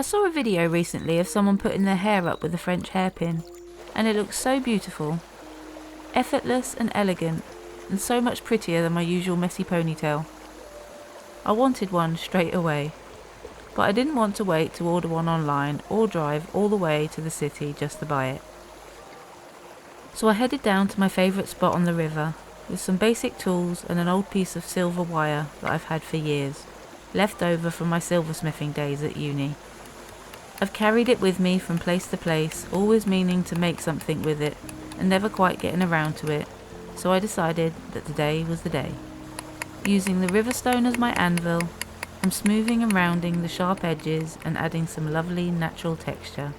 I saw a video recently of someone putting their hair up with a French hairpin, and it looks so beautiful. Effortless and elegant, and so much prettier than my usual messy ponytail. I wanted one straight away, but I didn't want to wait to order one online or drive all the way to the city just to buy it. So I headed down to my favourite spot on the river, with some basic tools and an old piece of silver wire that I've had for years, left over from my silversmithing days at uni. I've carried it with me from place to place, always meaning to make something with it, and never quite getting around to it, so I decided that today was the day. Using the river stone as my anvil, I'm smoothing and rounding the sharp edges and adding some lovely natural texture.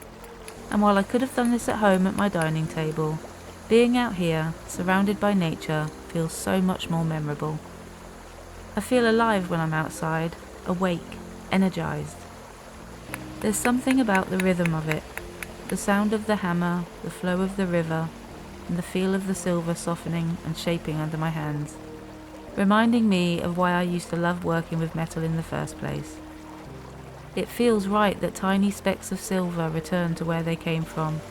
And while I could have done this at home at my dining table, being out here, surrounded by nature, feels so much more memorable. I feel alive when I'm outside, awake, energized. There's something about the rhythm of it, the sound of the hammer, the flow of the river, and the feel of the silver softening and shaping under my hands, reminding me of why I used to love working with metal in the first place. It feels right that tiny specks of silver return to where they came from.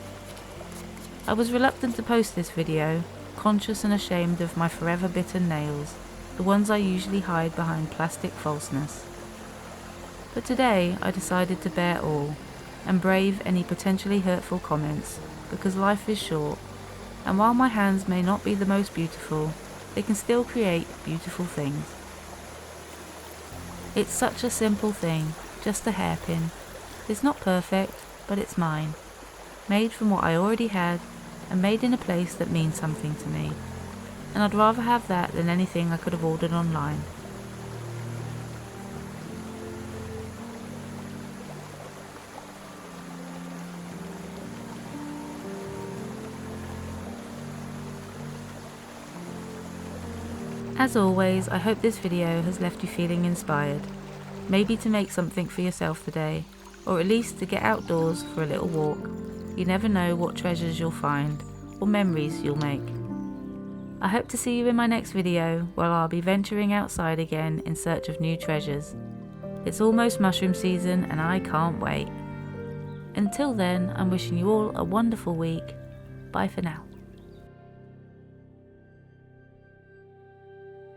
I was reluctant to post this video, conscious and ashamed of my forever bitten nails, the ones I usually hide behind plastic falseness. But today I decided to bear all, and brave any potentially hurtful comments, because life is short, and while my hands may not be the most beautiful, they can still create beautiful things. It's such a simple thing, just a hairpin. It's not perfect, but it's mine. Made from what I already had, and made in a place that means something to me. And I'd rather have that than anything I could have ordered online. As always, I hope this video has left you feeling inspired, maybe to make something for yourself today, or at least to get outdoors for a little walk. You never know what treasures you'll find, or memories you'll make. I hope to see you in my next video, where I'll be venturing outside again in search of new treasures. It's almost mushroom season and I can't wait. Until then, I'm wishing you all a wonderful week. Bye for now.